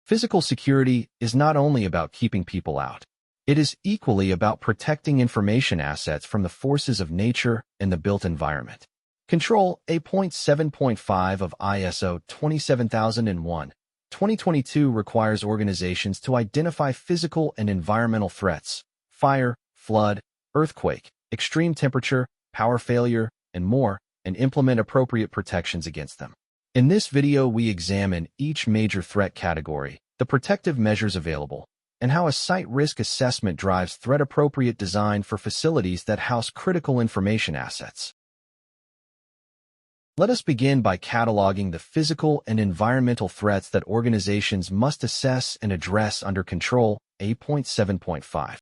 Physical security is not only about keeping people out. It is equally about protecting information assets from the forces of nature and the built environment. Control A.7.5 of ISO 27001, 2022 requires organizations to identify physical and environmental threats, fire, flood, earthquake, extreme temperature, power failure, and more, and implement appropriate protections against them. In this video, we examine each major threat category, the protective measures available, and how a site risk assessment drives threat-appropriate design for facilities that house critical information assets. Let us begin by cataloging the physical and environmental threats that organizations must assess and address under Control A.7.5.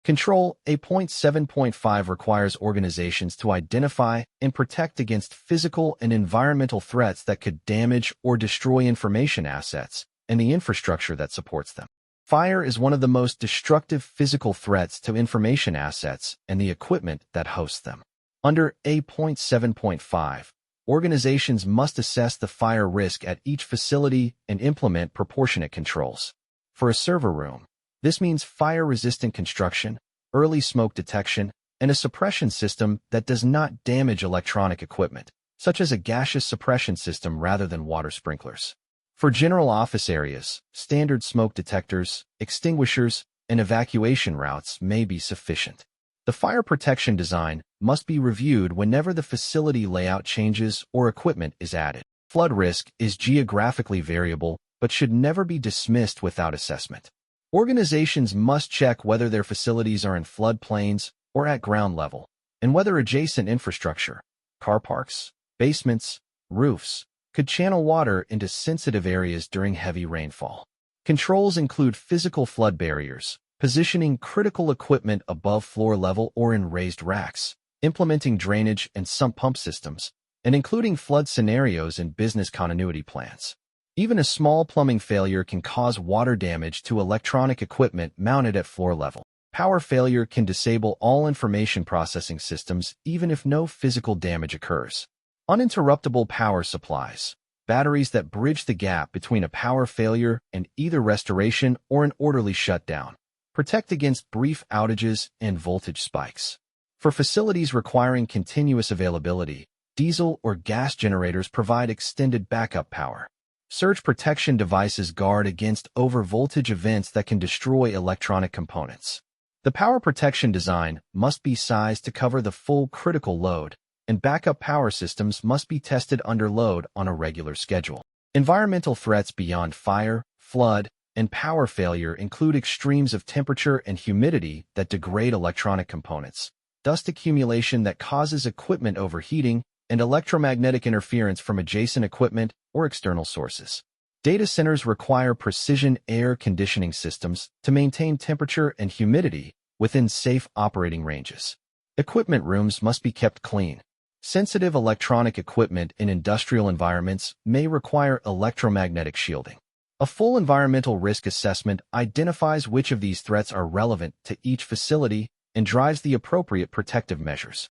Control A.7.5 requires organizations to identify and protect against physical and environmental threats that could damage or destroy information assets and the infrastructure that supports them. Fire is one of the most destructive physical threats to information assets and the equipment that hosts them. Under A.7.5, organizations must assess the fire risk at each facility and implement proportionate controls. For a server room, this means fire-resistant construction, early smoke detection, and a suppression system that does not damage electronic equipment, such as a gaseous suppression system rather than water sprinklers. For general office areas, standard smoke detectors, extinguishers, and evacuation routes may be sufficient. The fire protection design must be reviewed whenever the facility layout changes or equipment is added. Flood risk is geographically variable but should never be dismissed without assessment. Organizations must check whether their facilities are in floodplains or at ground level, and whether adjacent infrastructure, car parks, basements, roofs, could channel water into sensitive areas during heavy rainfall. Controls include physical flood barriers, positioning critical equipment above floor level or in raised racks, implementing drainage and sump pump systems, and including flood scenarios in business continuity plans. Even a small plumbing failure can cause water damage to electronic equipment mounted at floor level. Power failure can disable all information processing systems even if no physical damage occurs. Uninterruptible power supplies, batteries that bridge the gap between a power failure and either restoration or an orderly shutdown, protect against brief outages and voltage spikes. For facilities requiring continuous availability, diesel or gas generators provide extended backup power. Surge protection devices guard against over-voltage events that can destroy electronic components. The power protection design must be sized to cover the full critical load, and backup power systems must be tested under load on a regular schedule. Environmental threats beyond fire, flood, and power failure include extremes of temperature and humidity that degrade electronic components, dust accumulation that causes equipment overheating, and electromagnetic interference from adjacent equipment or external sources. Data centers require precision air conditioning systems to maintain temperature and humidity within safe operating ranges. Equipment rooms must be kept clean. Sensitive electronic equipment in industrial environments may require electromagnetic shielding. A full environmental risk assessment identifies which of these threats are relevant to each facility and drives the appropriate protective measures.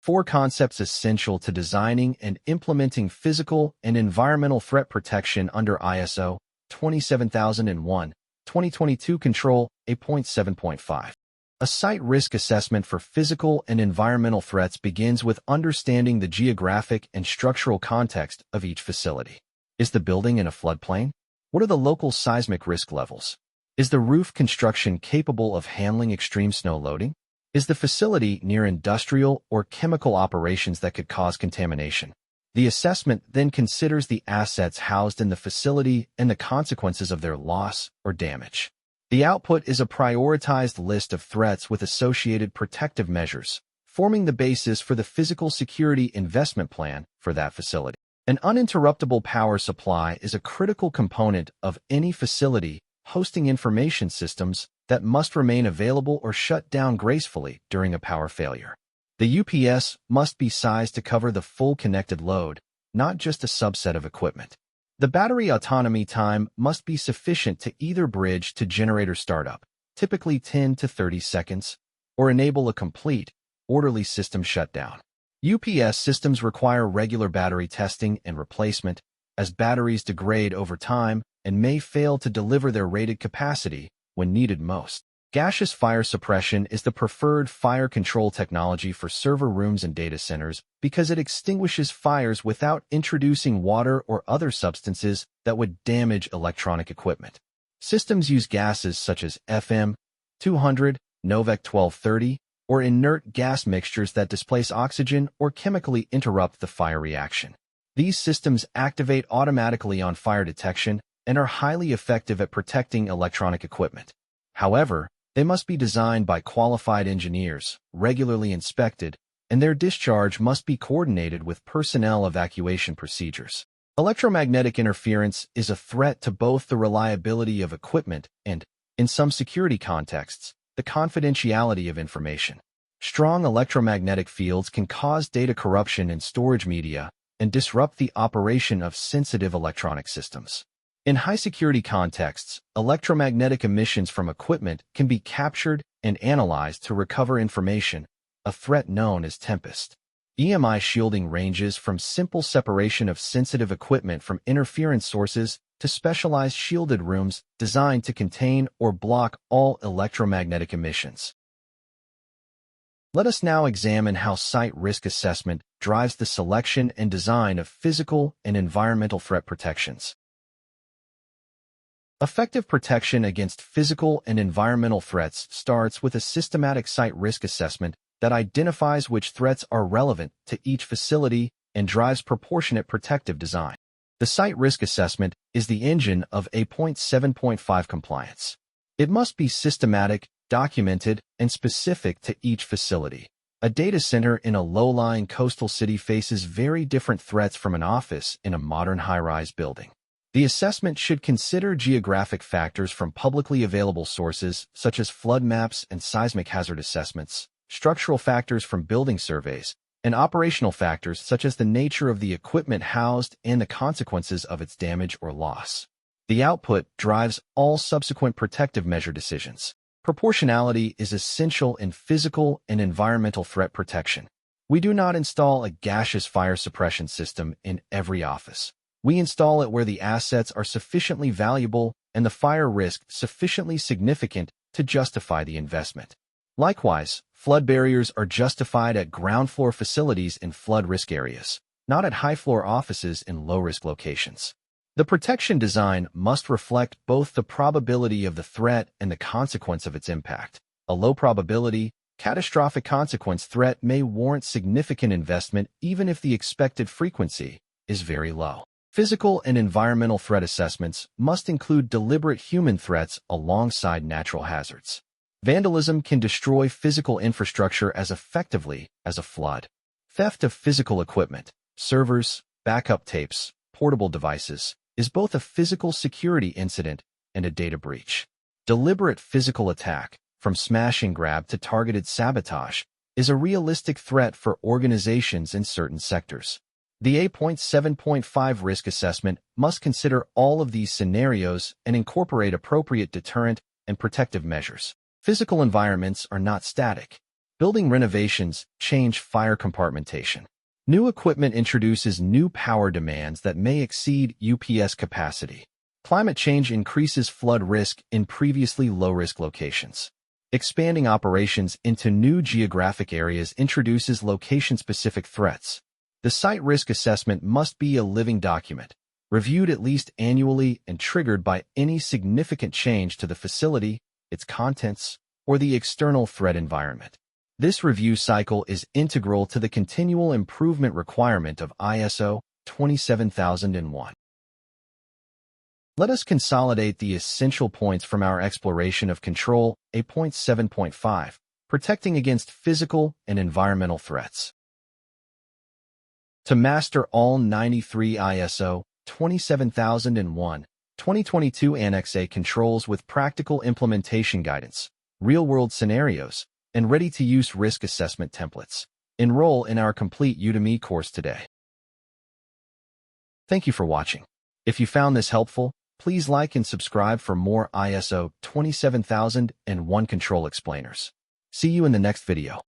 4 concepts essential to designing and implementing physical and environmental threat protection under ISO 27001, 2022 Control A.7.5. A site risk assessment for physical and environmental threats begins with understanding the geographic and structural context of each facility. Is the building in a floodplain? What are the local seismic risk levels? Is the roof construction capable of handling extreme snow loading? Is the facility near industrial or chemical operations that could cause contamination? The assessment then considers the assets housed in the facility and the consequences of their loss or damage. The output is a prioritized list of threats with associated protective measures, forming the basis for the physical security investment plan for that facility. An uninterruptible power supply is a critical component of any facility hosting information systems that must remain available or shut down gracefully during a power failure. The UPS must be sized to cover the full connected load, not just a subset of equipment. The battery autonomy time must be sufficient to either bridge to generator startup, typically 10 to 30 seconds, or enable a complete, orderly system shutdown. UPS systems require regular battery testing and replacement, as batteries degrade over time and may fail to deliver their rated capacity when needed most. Gaseous fire suppression is the preferred fire control technology for server rooms and data centers because it extinguishes fires without introducing water or other substances that would damage electronic equipment. Systems use gases such as FM200, Novec 1230, or inert gas mixtures that displace oxygen or chemically interrupt the fire reaction. These systems activate automatically on fire detection and are highly effective at protecting electronic equipment. However, they must be designed by qualified engineers, regularly inspected, and their discharge must be coordinated with personnel evacuation procedures. Electromagnetic interference is a threat to both the reliability of equipment and, in some security contexts, the confidentiality of information. Strong electromagnetic fields can cause data corruption in storage media and disrupt the operation of sensitive electronic systems. In high-security contexts, electromagnetic emissions from equipment can be captured and analyzed to recover information, a threat known as tempest. EMI shielding ranges from simple separation of sensitive equipment from interference sources to specialized shielded rooms designed to contain or block all electromagnetic emissions. Let us now examine how site risk assessment drives the selection and design of physical and environmental threat protections. Effective protection against physical and environmental threats starts with a systematic site risk assessment that identifies which threats are relevant to each facility and drives proportionate protective design. The site risk assessment is the engine of A.7.5 compliance. It must be systematic, documented, and specific to each facility. A data center in a low-lying coastal city faces very different threats from an office in a modern high-rise building. The assessment should consider geographic factors from publicly available sources such as flood maps and seismic hazard assessments, structural factors from building surveys, and operational factors such as the nature of the equipment housed and the consequences of its damage or loss. The output drives all subsequent protective measure decisions. Proportionality is essential in physical and environmental threat protection. We do not install a gaseous fire suppression system in every office. We install it where the assets are sufficiently valuable and the fire risk sufficiently significant to justify the investment. Likewise, flood barriers are justified at ground floor facilities in flood risk areas, not at high-floor offices in low-risk locations. The protection design must reflect both the probability of the threat and the consequence of its impact. A low-probability, catastrophic consequence threat may warrant significant investment even if the expected frequency is very low. Physical and environmental threat assessments must include deliberate human threats alongside natural hazards. Vandalism can destroy physical infrastructure as effectively as a flood. Theft of physical equipment, servers, backup tapes, portable devices, is both a physical security incident and a data breach. Deliberate physical attack, from smash and grab to targeted sabotage, is a realistic threat for organizations in certain sectors. The A.7.5 risk assessment must consider all of these scenarios and incorporate appropriate deterrent and protective measures. Physical environments are not static. Building renovations change fire compartmentation. New equipment introduces new power demands that may exceed UPS capacity. Climate change increases flood risk in previously low-risk locations. Expanding operations into new geographic areas introduces location-specific threats. The site risk assessment must be a living document, reviewed at least annually and triggered by any significant change to the facility, its contents, or the external threat environment. This review cycle is integral to the continual improvement requirement of ISO 27001. Let us consolidate the essential points from our exploration of control A.7.5, protecting against physical and environmental threats. To master all 93 ISO 27001, 2022 Annex A controls with practical implementation guidance, real-world scenarios, and ready-to-use risk assessment templates. Enroll in our complete Udemy course today. Thank you for watching. If you found this helpful, please like and subscribe for more ISO 27001 control explainers. See you in the next video.